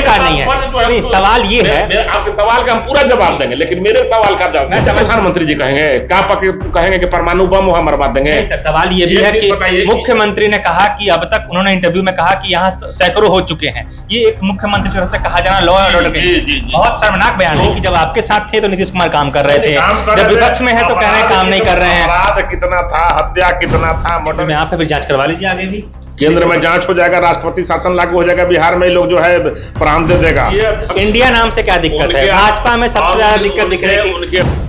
अधिकार नहीं है। नहीं, सवाल ये है, आपके सवाल का हम पूरा जवाब देंगे, लेकिन मेरे सवाल का जवाब प्रधानमंत्री जी कहेंगे कहेंगे कि परमाणु बम वहां मरवा देंगे। नहीं सर, सवाल ये भी है कि मुख्यमंत्री ने कहा कि अब तक उन्होंने इंटरव्यू में कहा कि यहाँ सैकड़ों हो चुके हैं। ये एक मुख्यमंत्री की तरफ से कहा जाना लॉ एंड ऑर्डर के बहुत शर्मनाक बयान है कि जब आपके साथ थे तो नीतीश कुमार काम कर रहे थे, जब विपक्ष में है तो कह रहे हैं काम नहीं कर रहे हैं। अपराध कितना था, हत्या कितना था, मर्डर में आप फिर जांच करवा लीजिए आगे भी। केंद्र में जांच हो जाएगा, राष्ट्रपति शासन लागू हो जाएगा, बिहार में लोग जो है प्राण दे देगा। इंडिया नाम से क्या दिक्कत है? भाजपा में सबसे ज्यादा दिक्कत दिख रही है उनके।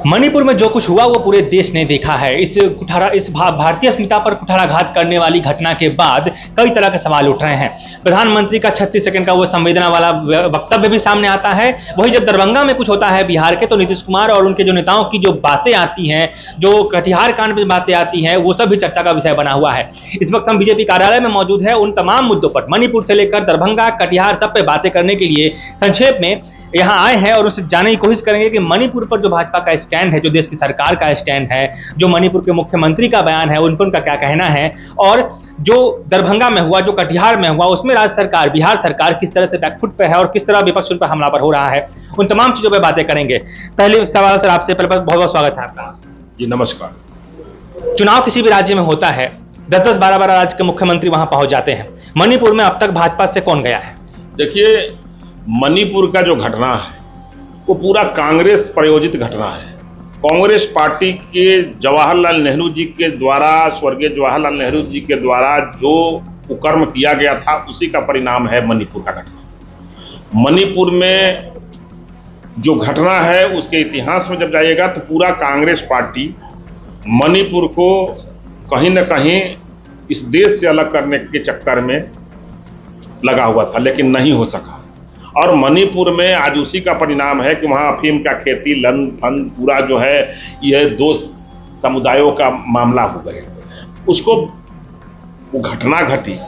मणिपुर में जो कुछ हुआ वो पूरे देश ने देखा है। इस भारतीय अस्मिता पर कुठाराघात करने वाली घटना के बाद कई तरह के सवाल उठ रहे हैं। प्रधानमंत्री का 36 सेकंड का वो संवेदना वाला वक्तव्य भी सामने आता है। वही जब दरभंगा में कुछ होता है बिहार के, तो नीतीश कुमार और उनके जो नेताओं की जो बातें आती हैं, जो कटिहार कांड में बातें आती हैं, वो सब भी चर्चा का विषय बना हुआ है। इस वक्त हम बीजेपी कार्यालय में मौजूद है। उन तमाम मुद्दों पर, मणिपुर से लेकर दरभंगा, कटिहार, सब पे बातें करने के लिए संक्षेप में यहाँ आए हैं और उससे जानने की कोशिश करेंगे कि मणिपुर पर जो भाजपा का स्टैंड है, जो देश की सरकार का स्टैंड है, जो मणिपुर के मुख्यमंत्री का बयान है, उन पर उनका क्या कहना है, और जो दरभंगा में हुआ, जो कटिहार में हुआ, उसमें राज्य सरकार, बिहार सरकार किस तरह से बैकफुट पे है और किस तरह विपक्ष उन पर हमलावर हो रहा है, उन तमाम चीजों पर बातें करेंगे। पहले सवाल सर आपसे, पहले बहुत बहुत स्वागत है आपका। जी नमस्कार। चुनाव किसी भी राज्य में होता है, 10-10, 12-12 राज्य के मुख्यमंत्री वहां पहुंच जाते हैं। मणिपुर में अब तक भाजपा से कौन गया है? देखिए, मणिपुर का जो घटना है वो पूरा कांग्रेस प्रायोजित घटना है। कांग्रेस पार्टी के जवाहरलाल नेहरू जी के द्वारा, स्वर्गीय जवाहरलाल नेहरू जी के द्वारा जो कुकर्म किया गया था, उसी का परिणाम है मणिपुर का घटना। मणिपुर में जो घटना है उसके इतिहास में जब जाइएगा तो पूरा कांग्रेस पार्टी मणिपुर को कहीं ना कहीं इस देश से अलग करने के चक्कर में लगा हुआ था, लेकिन नहीं हो सका। और मणिपुर में आज उसी का परिणाम है कि वहाँ अफीम का खेती, लन फन पूरा जो है, यह दो समुदायों का मामला हो गया। उसको वो घटना घटी,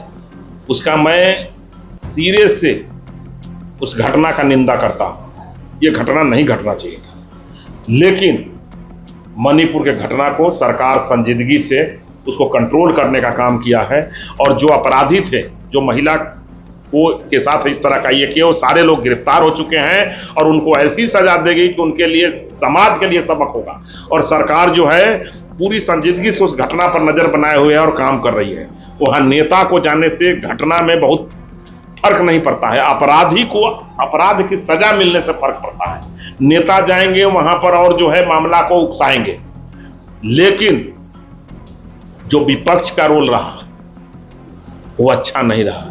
उसका मैं सिरे से उस घटना का निंदा करता हूँ। ये घटना नहीं घटना चाहिए था, लेकिन मणिपुर के घटना को सरकार संजीदगी से उसको कंट्रोल करने का काम किया है। और जो अपराधी थे, जो महिला को के साथ इस तरह का ये किया, वो सारे लोग गिरफ्तार हो चुके हैं और उनको ऐसी सजा देगी कि उनके लिए, समाज के लिए सबक होगा। और सरकार जो है पूरी संजीदगी से उस घटना पर नजर बनाए हुए है और काम कर रही है। वहां नेता को जाने से घटना में बहुत फर्क नहीं पड़ता है, अपराधी को अपराध की सजा मिलने से फर्क पड़ता है। नेता जाएंगे वहां पर और जो है मामला को उकसाएंगे, लेकिन जो विपक्ष का रोल रहा वो अच्छा नहीं रहा।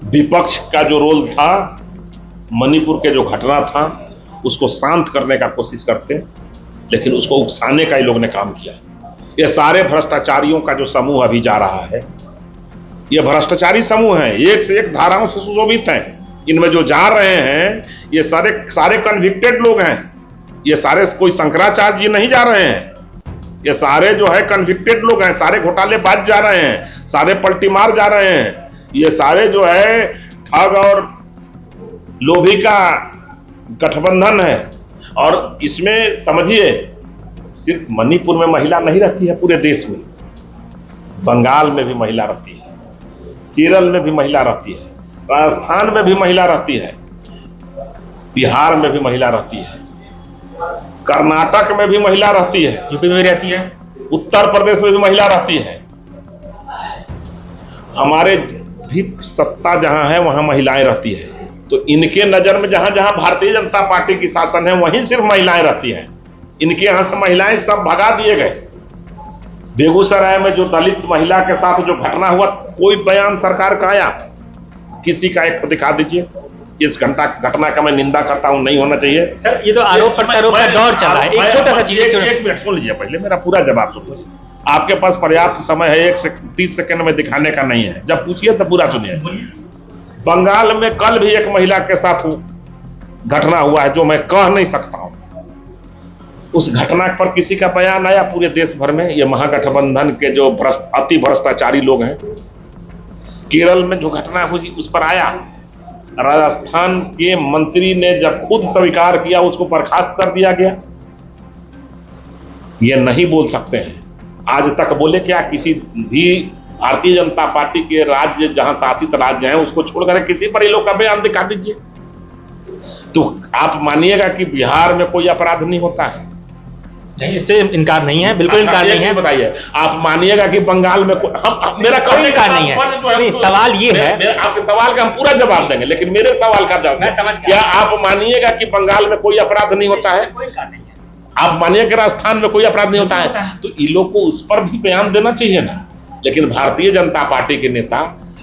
विपक्ष का जो रोल था, मणिपुर के जो घटना था उसको शांत करने का कोशिश करते, लेकिन उसको उकसाने का ही लोग ने काम किया। ये सारे भ्रष्टाचारियों का जो समूह अभी जा रहा है, ये भ्रष्टाचारी समूह है, एक से एक धाराओं से सुशोभित हैं। इनमें जो जा रहे हैं ये सारे कन्विक्टेड लोग हैं। ये सारे कोई शंकराचार्य जी नहीं जा रहे हैं, ये सारे जो है कन्विक्टेड लोग हैं, सारे घोटालेबाज जा रहे हैं, सारे पलटीमार जा रहे हैं। ये सारे जो है ठग और लोभी का गठबंधन है। और इसमें समझिए, सिर्फ मणिपुर में महिला नहीं रहती है, पूरे देश में बंगाल में भी महिला रहती है, केरल में भी महिला रहती है, राजस्थान में भी महिला रहती है, बिहार में भी महिला रहती है, कर्नाटक में भी महिला रहती है, यूपी में भी रहती है, उत्तर प्रदेश में भी महिला रहती है। हमारे भी सत्ता जहां है वहां महिलाएं रहती है। तो इनके नजर में जहां जहां भारतीय जनता पार्टी की शासन है वहीं सिर्फ महिलाएं रहती हैं। इनके यहां से महिलाएं सब भगा दिए गए। बेगूसराय में जो दलित महिला के साथ जो घटना हुआ, कोई बयान सरकार का आया? किसी का एक दिखा दीजिए। इस घटना का मैं निंदा करता हूं, नहीं होना चाहिए। सर, ये तो आरोप प्रत्यारोप का दौर चल रहा है। एक छोटा सा चीज, एक मिनट सुन लीजिए, पहले मेरा पूरा जवाब सुन लीजिए। आपके पास पर्याप्त समय है, 30 सेकंड में दिखाने का नहीं है। जब पूछिए तब पूरा सुनिए। बंगाल में कल भी एक महिला के साथ घटना हुआ है जो मैं कह नहीं सकता हूं। उस घटना पर किसी का बयान आया पूरे देश भर में? ये महागठबंधन के जो अति भ्रष्टाचारी लोग हैं। केरल में जो घटना हुई उस पर आया? राजस्थान के मंत्री ने जब खुद स्वीकार किया उसको बर्खास्त कर दिया गया। ये नहीं बोल सकते हैं। आज तक बोले क्या? किसी भी भारतीय जनता पार्टी के राज्य जहां शासित राज्य हैं उसको छोड़कर किसी पर ये लोग का बयान दिखा दीजिए, तो आप मानिएगा कि बिहार में कोई अपराध नहीं होता है। नहीं, इससे इनकार नहीं है, बिल्कुल इनकार नहीं है। बताइए, आप मानिएगा कि बंगाल में मेरा कोई इनकार नहीं है। नहीं, सवाल ये है, आपके सवाल का हम पूरा जवाब देंगे, लेकिन मेरे सवाल का जवाब, क्या आप मानिएगा कि बंगाल में कोई अपराध नहीं होता है? कोई इनकार नहीं है। आप मानिए कि राजस्थान में कोई अपराध नहीं होता है, तो इन लोग को उस पर भी बयान देना चाहिए ना। लेकिन भारतीय जनता पार्टी के नेता,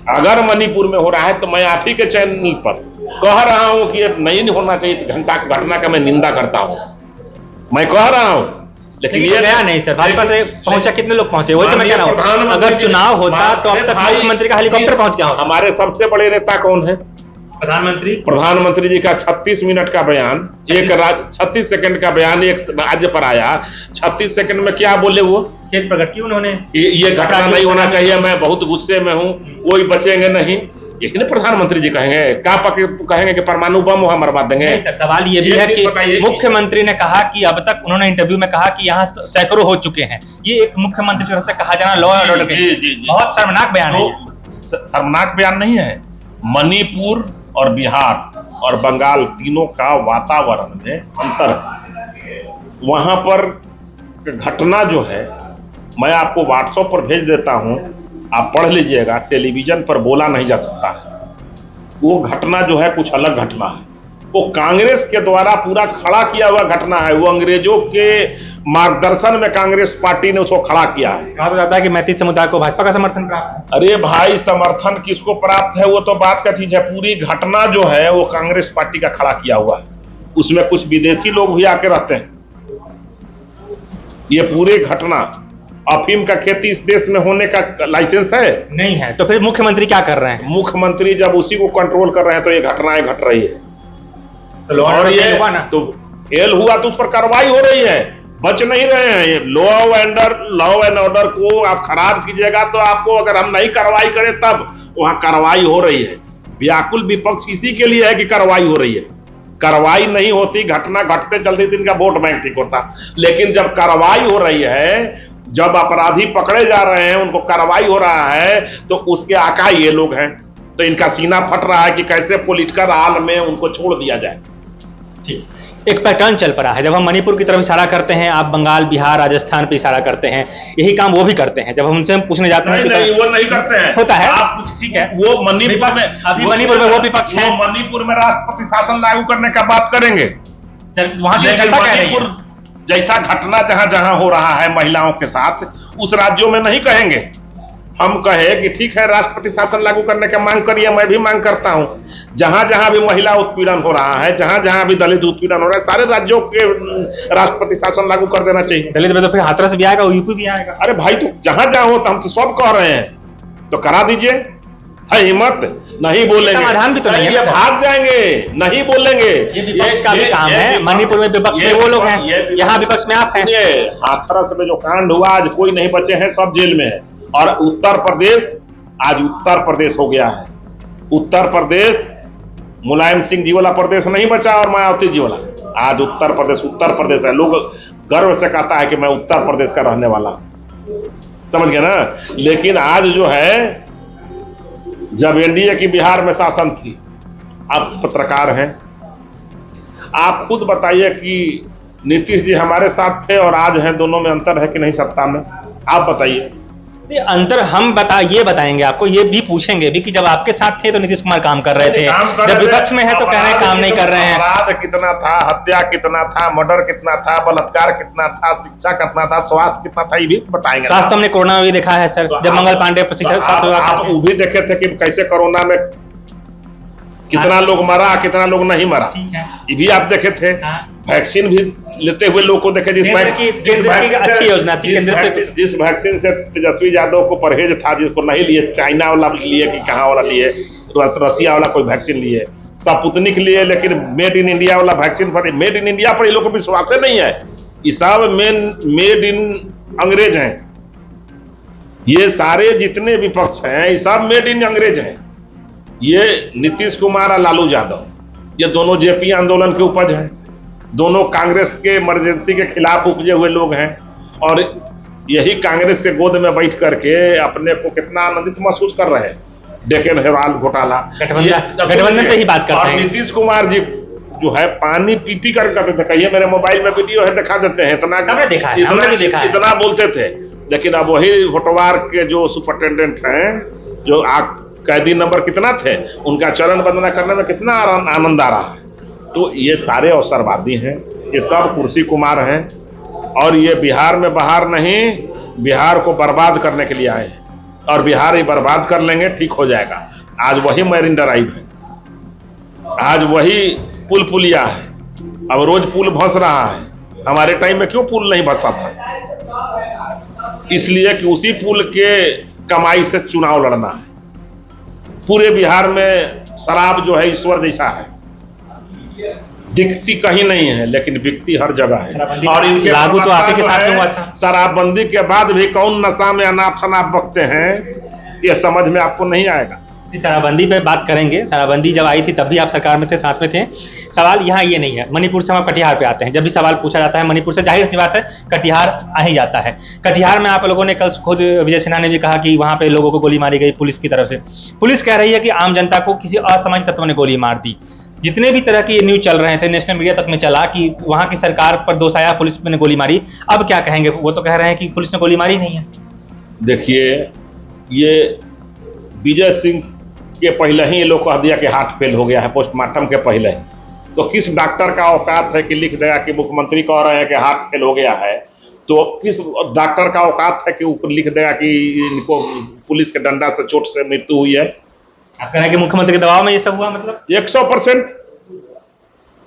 अगर मणिपुर में हो रहा है तो मैं आप ही के चैनल पर कह रहा हूं कि ये नहीं होना चाहिए, इस घटना का मैं निंदा करता हूं, मैं कह रहा हूं। लेकिन ये गया नहीं सर, भाजपा से पहुंचा, कितने लोग पहुंचे, वही तो मैं कह रहा हूं। अगर चुनाव होता तो अब तक मुख्यमंत्री का हेलीकॉप्टर पहुंच गया। हमारे सबसे बड़े नेता कौन है? प्रधानमंत्री जी का 36 मिनट का बयान, 36 सेकंड का बयान एक राज्य पर आया, 36 सेकंड में क्या बोले वो? खेद प्रकट की उन्होंने, ये घटना नहीं होना चाहिए, मैं बहुत गुस्से में हूं, कोई बचेंगे नहीं, यही प्रधानमंत्री जी कहेंगे? क्या कहेंगे कि परमाणु बम वहां मरवा देंगे? नहीं सर, सवाल ये भी है कि मुख्यमंत्री ने कहा कि अब तक, उन्होंने इंटरव्यू में कहा कि यहाँ सैकड़ों हो चुके हैं। ये एक मुख्यमंत्री की तरफ से कहा जाना लॉ एंड ऑर्डर बहुत शर्मनाक बयान है। शर्मनाक बयान नहीं है। मणिपुर और बिहार और बंगाल तीनों का वातावरण में अंतर है। वहां पर घटना जो है, मैं आपको व्हाट्सएप पर भेज देता हूं, आप पढ़ लीजिएगा, टेलीविजन पर बोला नहीं जा सकता है। वो घटना जो है कुछ अलग घटना है, वो कांग्रेस के द्वारा पूरा खड़ा किया हुआ घटना है। वो अंग्रेजों के मार्गदर्शन में कांग्रेस पार्टी ने उसको खड़ा किया है। कहा जाता है कि मैती समुदाय को भाजपा का समर्थन प्राप्त है। अरे भाई, समर्थन किसको प्राप्त है वो तो बात का चीज है, पूरी घटना जो है वो कांग्रेस पार्टी का खड़ा किया हुआ है। उसमें कुछ विदेशी लोग भी आके रहते हैं। ये पूरी घटना, अफीम का खेती इस देश में होने का लाइसेंस है? नहीं है। तो फिर मुख्यमंत्री क्या कर रहे हैं? मुख्यमंत्री जब उसी को कंट्रोल कर रहे हैं तो ये घटनाएं घट रही है। और ये तो फेल हुआ तो उस पर कार्रवाई हो रही है, बच नहीं रहे हैं। ये लॉ एंड ऑर्डर को आप खराब कीजिएगा तो आपको, अगर हम नहीं कार्रवाई करें तब वहां कार्रवाई हो रही है। व्याकुल विपक्ष इसी के लिए है कि कार्रवाई हो रही है। कार्रवाई नहीं होती, घटना घटते चलते दिन का वोट बैंक ठीक होता। लेकिन जब कार्रवाई हो रही है, जब अपराधी पकड़े जा रहे हैं, उनको कार्रवाई हो रहा है, तो उसके आका ये लोग हैं। तो इनका सीना फट रहा है कि कैसे पॉलिटिकल हाल में उनको छोड़ दिया जाए। ठीक, एक पैटर्न चल पड़ा है। जब हम मणिपुर की तरफ इशारा करते हैं, आप बंगाल, बिहार, राजस्थान पे इशारा करते हैं, यही काम वो भी करते हैं। जब हम उनसे पूछने जाते हैं नहीं, वो नहीं करते हैं। होता है, आप ठीक है, वो मणिपुर में, अभी मणिपुर में वो विपक्ष है, मणिपुर में राष्ट्रपति शासन लागू करने का बात करेंगे। वहां मणिपुर जैसा घटना जहां जहां हो रहा है महिलाओं के साथ, उस राज्यों में नहीं कहेंगे। हम कहे कि ठीक है, राष्ट्रपति शासन लागू करने का मांग करिए, मैं भी मांग करता हूं। जहां जहां भी महिला उत्पीड़न हो रहा है, जहां जहां भी दलित उत्पीड़न हो रहा है, सारे राज्यों के राष्ट्रपति शासन लागू कर देना चाहिए। दलित में तो फिर हाथरस भी आएगा, यूपी भी आएगा। अरे भाई, तो जहां जहां होता, हम तो सब कह रहे हैं, तो करा दीजिए। है हिम्मत? नहीं बोलेंगे, समाधान भी तो नहीं है, भाग जाएंगे, नहीं बोलेंगे। ये विपक्ष का भी काम है। मणिपुर में विपक्ष में वो लोग हैं, यहाँ विपक्ष में आप हैं। हाथरस में जो कांड हुआ, आज कोई नहीं बचे हैं, सब जेल में है। और उत्तर प्रदेश, आज उत्तर प्रदेश हो गया है। उत्तर प्रदेश, मुलायम सिंह जी वाला प्रदेश नहीं बचा और मायावती जी वाला, आज उत्तर प्रदेश है। लोग गर्व से कहता है कि मैं उत्तर प्रदेश का रहने वाला, समझ गए ना। लेकिन आज जो है, जब एनडीए की बिहार में शासन थी, आप पत्रकार हैं, आप खुद बताइए कि नीतीश जी हमारे साथ थे और आज हैं, दोनों में अंतर है कि नहीं सत्ता में? आप बताइए। अंतर हम ये बताएंगे आपको, ये भी पूछेंगे भी कि जब आपके साथ थे तो नीतीश कुमार काम कर रहे थे, जब विपक्ष में है तो कह रहे हैं काम नहीं कर रहे हैं। अपराध कितना था, हत्या कितना था, मर्डर कितना था, बलात्कार कितना था, शिक्षा कितना था, स्वास्थ्य कितना था, ये भी बताएंगे। स्वास्थ्य हमने कोरोना में भी देखा है सर, जब मंगल पांडे आप वो भी देखे थे कि कैसे कोरोना में कितना लोग मरा, कितना लोग नहीं मरा, ये भी आप देखे थे। वैक्सीन भी लेते हुए लोग को देखे, जिस अच्छी योजना थी केंद्र से, जिस वैक्सीन से तेजस्वी यादव को परहेज था, जिसको नहीं लिए, चाइना वाला लिए कि कहाँ वाला लिए, रसिया वाला कोई वैक्सीन लिए, स्पुतनिक लिए, लेकिन मेड इन इंडिया वाला वैक्सीन पर, मेड इन इंडिया पर ये लोग को विश्वास नहीं है। ये सब मेड इन अंग्रेज हैं। ये सारे जितने विपक्ष हैं, ये सब मेड इन अंग्रेज हैं। ये नीतीश कुमार और लालू यादव, ये दोनों जेपी आंदोलन के उपज हैं, दोनों कांग्रेस के इमरजेंसी के खिलाफ उपजे हुए लोग हैं। और यही कांग्रेस के गोद में बैठ करके अपने को कितना आनंदित महसूस कर रहे हैं। डेक्कन हेराल्ड घोटाला, गठबंधन पे ही बात करते और हैं। नीतीश कुमार जी जो है पानी पी पी कर कहते थे, कहिए मेरे मोबाइल में वीडियो है दिखा देते हैं, इतना हमने देखा है, हमने भी देखा है। इतना बोलते थे। लेकिन अब वही होटवार के जो सुपरिटेंडेंट हैं, जो कैदी नंबर कितना थे, उनका चरण वंदना करने में कितना आनंद आ रहा है। तो ये सारे अवसरवादी हैं, ये सब कुर्सी कुमार हैं, और ये बिहार में बाहर नहीं, बिहार को बर्बाद करने के लिए आए हैं, और बिहार ही बर्बाद कर लेंगे, ठीक हो जाएगा। आज वही मैरिन ड्राइव है, आज वही पुल पुलिया है, अब रोज पुल धंस रहा है। हमारे टाइम में क्यों पुल नहीं धंसता था? इसलिए कि उसी पुल के कमाई से चुनाव लड़ना है। पूरे बिहार में शराब जो है ईश्वर जैसा है, दिखती कहीं नहीं है लेकिन बिकती हर जगह है। और इनके लागू तो आपके साथ में हुआ था। शराबबंदी के बाद भी कौन नशा में अनाप शनाप बकते हैं, ये समझ में आपको नहीं आएगा। शराबबंदी पे बात करेंगे। शराबबंदी जब आई थी तब भी आप सरकार में थे, साथ में थे। सवाल यहाँ ये नहीं है, मणिपुर से हम कटिहार पे आते हैं। जब भी सवाल पूछा जाता है मणिपुर से, जाहिर सी बात है कटिहार आ ही जाता है। कटिहार में आप लोगों ने कल खुद विजय सिन्हा ने भी कहा कि वहाँ पे लोगों को गोली मारी गई पुलिस की तरफ से। पुलिस कह रही है कि आम जनता को किसी असामाजिक तत्व ने गोली मार दी। जितने भी तरह की न्यूज चल रहे थे, नेशनल मीडिया तक में चला कि वहाँ की सरकार पर दोष आया, पुलिस ने गोली मारी। अब क्या कहेंगे? वो तो कह रहे हैं कि पुलिस ने गोली मारी नहीं है। देखिए, ये विजय सिंह के पहले ही ये लोग कह दिया कि हार्ट फेल हो गया है, पोस्टमार्टम के पहले। तो किस डॉक्टर का औकात है कि लिख देगा कि मुख्यमंत्री कह रहे हैं कि हार्ट फेल हो गया है? तो किस डॉक्टर का औकात है कि ऊपर लिख देगा कि इनको पुलिस के डंडा से चोट से मृत्यु हुई है? आप कह रहे हैं कि मुख्यमंत्री के दबाव में ये सब हुआ? मतलब 100%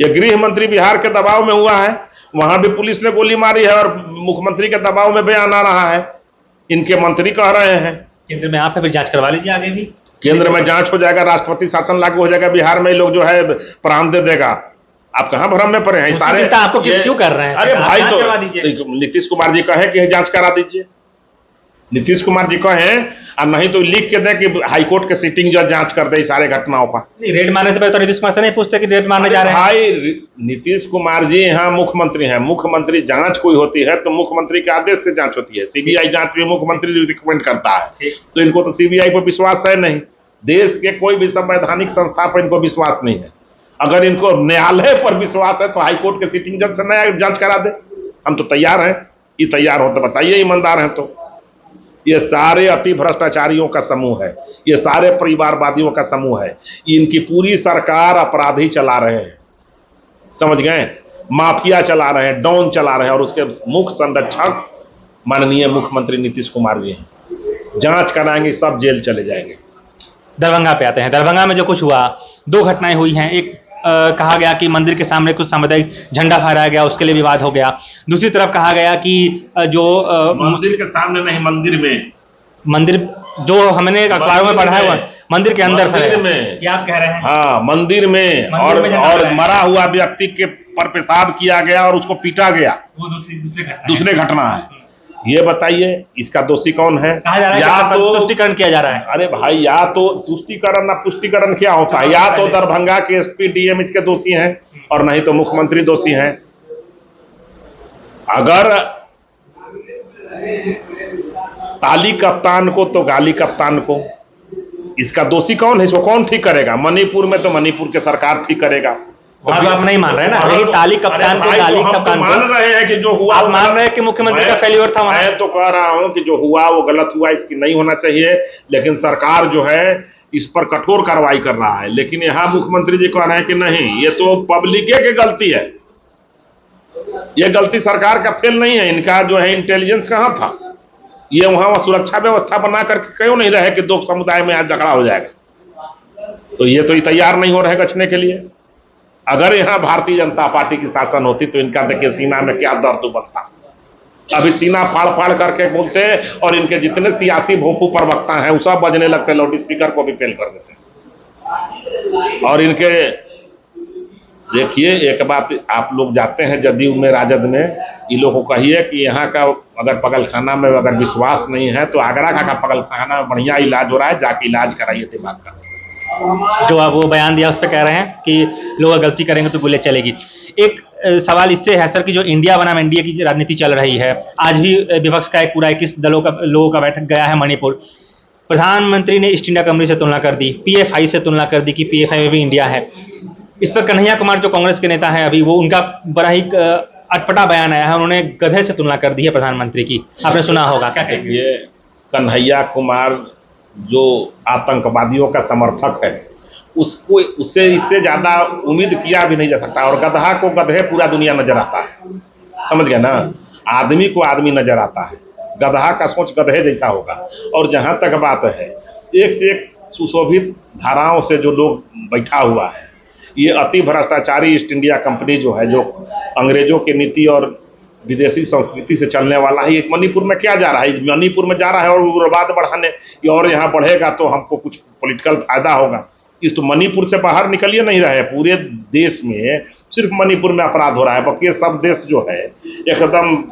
ये गृह मंत्री बिहार के दबाव में हुआ है, वहां भी पुलिस ने गोली मारी है, और मुख्यमंत्री के दबाव में बयान आ रहा है। इनके मंत्री कह रहे हैं। केंद्र में आप फिर जांच करवा लीजिए आगे भी। केंद्र में जांच हो जाएगा, राष्ट्रपति शासन लागू हो जाएगा, बिहार में लोग जो है प्राण दे देगा। आप कहां भ्रम में पड़े हैं? सारे चिंता आपको क्यों कर रहे हैं? अरे भाई, तो नीतीश कुमार जी कहे कि जांच करा दीजिए। नीतीश कुमार जी कहे, और नहीं तो लिख के दे कि हाईकोर्ट के सिटिंग जज जांच कर दे सारे घटनाओं का। रेड मारने से पहले तो नीतीश कुमार से नहीं पूछते कि रेड मारने जा रहे हैं? भाई, नीतीश कुमार जी यहाँ मुख्यमंत्री हैं। मुख्यमंत्री जांच कोई होती है तो मुख्यमंत्री के आदेश से जांच होती है। सीबीआई जांच भी मुख्यमंत्री रिकमेंड करता है, तो इनको तो सीबीआई पर विश्वास है नहीं। देश के कोई भी संवैधानिक संस्था पर इनको विश्वास नहीं है। अगर इनको न्यायालय पर विश्वास है तो हाईकोर्ट के सिटिंग जज से नया जांच करा दे। हम तो तैयार हैं। ये तैयार हो तो बताइए, ईमानदार हैं तो। ये सारे अति भ्रष्टाचारियों का समूह है, ये सारे परिवारवादियों का समूह है। इनकी पूरी सरकार अपराधी चला रहे हैं, समझ गए? माफिया चला रहे हैं, डॉन चला रहे हैं, और उसके मुख्य संरक्षक माननीय मुख्यमंत्री नीतीश कुमार जी हैं। जांच कराएंगे, सब जेल चले जाएंगे। दरभंगा पे आते हैं। दरभंगा में जो कुछ हुआ, दो घटनाएं हुई हैं। एक कहा गया कि मंदिर के सामने कुछ सामुदायिक झंडा फहराया गया, उसके लिए विवाद हो गया। दूसरी तरफ कहा गया कि जो मंदिर के सामने नहीं, मंदिर में, मंदिर जो हमने अखबारों में पढ़ा है मंदिर के अंदर मंदिर में, ये आप कह रहे हैं? हाँ, मंदिर में, और मरा हुआ व्यक्ति के पर पेशाब किया गया और उसको पीटा गया। वो दूसरे घटना है। ये बताइए, इसका दोषी कौन है? कहा जा रहा है या तो तुष्टिकरण किया जा रहा है। अरे भाई, या तो तुष्टिकरण ना पुष्टिकरण क्या होता है? या तो दरभंगा के एसपी डीएम इसके दोषी हैं, और नहीं तो मुख्यमंत्री दोषी हैं। अगर ताली कप्तान को तो गाली कप्तान को, इसका दोषी कौन है? इसको कौन ठीक करेगा? मणिपुर में तो मणिपुर के सरकार ठीक करेगा। वहां आप नहीं मान रहे ना? यही ताली कप्तान को, गाली कप्तान को मान रहे हैं कि जो हुआ, आप मान रहे हैं कि मुख्यमंत्री का फेल्योर था। मैं तो कह रहा हूं कि जो हुआ वो गलत हुआ, इसकी नहीं होना चाहिए। लेकिन सरकार जो है इस पर कठोर कार्रवाई कर रहा है। लेकिन यहाँ मुख्यमंत्री जी कह रहे हैं कि नहीं, ये तो पब्लिक की गलती है, ये गलती सरकार का फेल नहीं है। इनका जो है इंटेलिजेंस कहाँ था? ये वहां सुरक्षा व्यवस्था बना करके क्यों नहीं रहे कि दो समुदाय में आज झगड़ा हो जाएगा? तो ये तो तैयार नहीं हो रहे गछने के लिए। अगर यहाँ भारतीय जनता पार्टी की शासन होती तो इनका देखिए सीना में क्या दर्द उबलता। अभी सीना फाड़ फाड़ करके बोलते, और इनके जितने सियासी भोंपू प्रवक्ता हैं वो सब बजने लगते, लाउड स्पीकर को भी फेल कर देते। और इनके देखिए, एक बात, आप लोग जाते हैं जदयू में, राजद में, इन लोगों को कहिए कि यहाँ का अगर पगलखाना में अगर विश्वास नहीं है तो आगरा का पगलखाना में बढ़िया इलाज हो रहा है, जाके इलाज कराइए दिमाग का। जो आप वो बयान दिया उस पर कह रहे हैं कि लोग गलती करेंगे तो गोली चलेगी। एक सवाल इससे है सर कि जो इंडिया बनाम एनडीए की राजनीति चल रही है, आज भी विपक्ष का एक पूरा 21 लोगों का बैठक गया है मणिपुर। प्रधानमंत्री ने ईस्ट इंडिया कंपनी से तुलना कर दी, पीएफआई से तुलना कर दी कि पीएफआई में भी इंडिया है। इस पर कन्हैया कुमार जो कांग्रेस के नेता हैं अभी, वो उनका बड़ा ही अटपटा बयान आया है, उन्होंने गधे से तुलना कर दी है प्रधानमंत्री की, आपने सुना होगा। क्या कहेंगे? ये कन्हैया कुमार जो आतंकवादियों का समर्थक है, उसको उससे इससे ज्यादा उम्मीद किया भी नहीं जा सकता। और गधा को गधे पूरा दुनिया नजर आता है, समझ गए ना, आदमी को आदमी नजर आता है, गधा का सोच गधे जैसा होगा। और जहां तक बात है, एक से एक सुशोभित धाराओं से जो लोग बैठा हुआ है, ये अति भ्रष्टाचारी ईस्ट इंडिया कंपनी जो है, जो अंग्रेजों की नीति और विदेशी संस्कृति से चलने वाला है, एक मणिपुर में क्या जा रहा है? मणिपुर में जा रहा है और उग्रवाद बढ़ाने, और यहाँ बढ़ेगा तो हमको कुछ पॉलिटिकल फायदा होगा। इस तो मणिपुर से बाहर निकलिए नहीं रहे, पूरे देश में सिर्फ मणिपुर में अपराध हो रहा है, बाकी सब देश जो है एकदम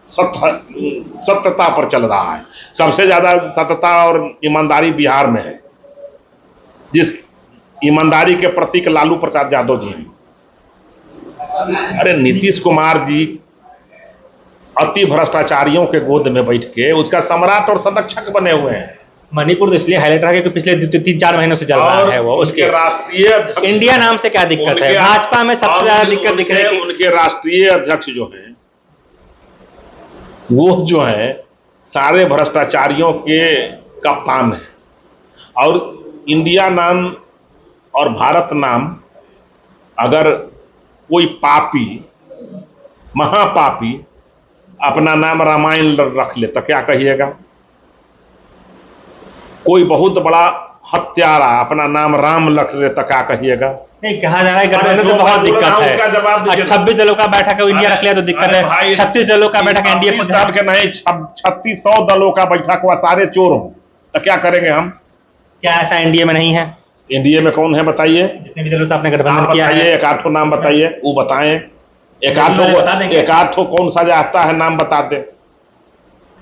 सत्यता पर चल रहा है। सबसे ज्यादा सत्यता और ईमानदारी बिहार में है, जिस ईमानदारी के प्रतीक लालू प्रसाद यादव जी हैं। अरे नीतीश कुमार जी अति भ्रष्टाचारियों के गोद में बैठ के उसका सम्राट और संरक्षक बने हुए हैं। मणिपुर तो इसलिए हाईलाइट रहा कि क्योंकि पिछले 3-4 महीनों से चल रहा है वो। उसके राष्ट्रीय अध्यक्ष इंडिया नाम से क्या दिक्कत है? भाजपा में सबसे ज्यादा दिक्कत दिख रही है। उनके राष्ट्रीय अध्यक्ष जो हैं, वो जो है सारे भ्रष्टाचारियों के कप्तान हैं। और इंडिया नाम और भारत नाम अगर कोई पापी महापापी अपना नाम रामायण रख ले तो क्या कहिएगा? कोई बहुत बड़ा हत्यारा अपना नाम राम रख ले तो क्या कहिएगा? नहीं, कहा जा रहा है गठबंधन से बहुत दिक्कत है। 26 दलों का बैठक है, इंडिया रख लिया तो दिक्कत है। 36 दलों का बैठक एनडीए को के नहीं, 3600 दलों का बैठक हुआ, सारे चोर हो तो क्या करेंगे हम? क्या ऐसा एनडीए में नहीं है? एनडीए में कौन है बताइए? जितने भी दलों से आपने गठबंधन किया है, एक आठ नाम बताइए, वो बताएं। एक आठ कौन सा जाता है, नाम बता दे,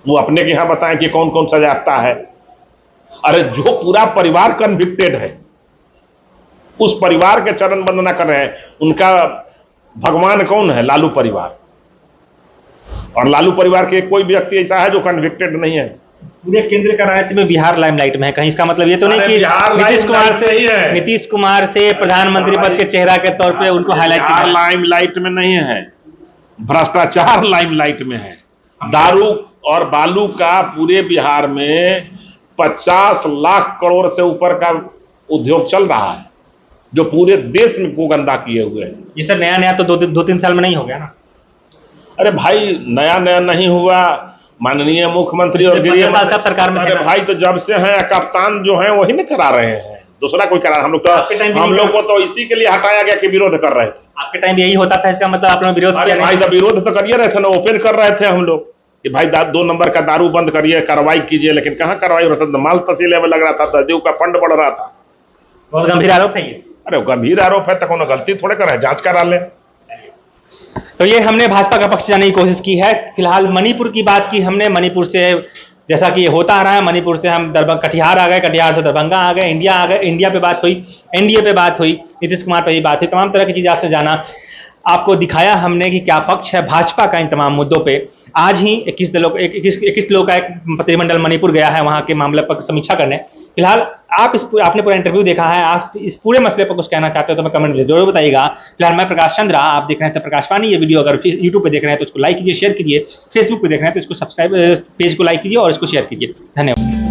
वो अपने के यहाँ बताएं कि कौन कौन सा जाता है। अरे जो पूरा परिवार कन्विक्टेड है, उस परिवार के चरण वंदना कर रहे हैं। उनका भगवान कौन है? लालू परिवार। और लालू परिवार के कोई व्यक्ति ऐसा है जो कन्विक्टेड नहीं है। पूरे केंद्र का राजनीति में बिहार लाइमलाइट में है। कहीं इसका मतलब ये तो नहीं कि नीतीश कुमार से प्रधानमंत्री पद के चेहरा के तौर पे उनको हाईलाइट किया। लाइमलाइट में नहीं है, भ्रष्टाचार लाइमलाइट में है। दारू और बालू का पूरे बिहार में 50 लाख करोड़ से ऊपर का उद्योग चल रहा है, जो पूरे देश में को गंदा किए हुए हैं। ये सर नया तो 2-3 साल में नहीं हो गया ना? अरे भाई नया नहीं हुआ। माननीय मुख्यमंत्री और गृह सब सरकार में। अरे भाई तो जब से हैं कप्तान जो हैं वही नहीं करा रहे हैं, दूसरा कोई करा। हम लोग को तो इसी के लिए हटाया गया कि विरोध कर रहे थे। आपके टाइम यही होता था, इसका मतलब आप लोग विरोध किया? भाई तो विरोध तो करिए रहे थे ना, ओपन कर रहे थे हम लोग कि भाई 2 नंबर का दारू बंद करिए, कार्रवाई कीजिए। लेकिन कहाँ कार्रवाई हो रहा था? माल तहसील में लग रहा था, तहजीब का फंड बढ़ रहा था। बहुत गंभीर आरोप है ये। अरे गंभीर आरोप है तो कोनो गलती थोड़े कर रहे हैं, जांच करा ले। तो ये हमने भाजपा का पक्ष जाने की कोशिश की है। फिलहाल मणिपुर की बात की हमने। मणिपुर से जैसा कि ये होता आ रहा है, मणिपुर से हम कटिहार आ गए, कटिहार से दरभंगा आ गए, इंडिया आ गए, इंडिया पे बात हुई, एनडीए पे बात हुई, नीतीश कुमार पे भी बात हुई, तमाम तरह की चीजें आपसे जाना, आपको दिखाया हमने कि क्या पक्ष है भाजपा का इन तमाम मुद्दों पे। आज ही 21 लोगों का एक प्रतिनिधिमंडल मणिपुर गया है वहां के मामले पर समीक्षा करने। फिलहाल आपने पूरा इंटरव्यू देखा है, आप इस पूरे मसले पर कुछ कहना चाहते हो तो मैं कमेंट में जरूर बताइएगा। फिलहाल मैं प्रकाश चंद्रा, आप देख रहे हैं प्रकाशवाणी। ये वीडियो अगर यूट्यूब पे देख रहे हैं तो इसको लाइक कीजिए, शेयर कीजिए। फेसबुक पे देख रहे हैं तो इसको सब्सक्राइब, पेज को लाइक कीजिए और इसको शेयर कीजिए। धन्यवाद।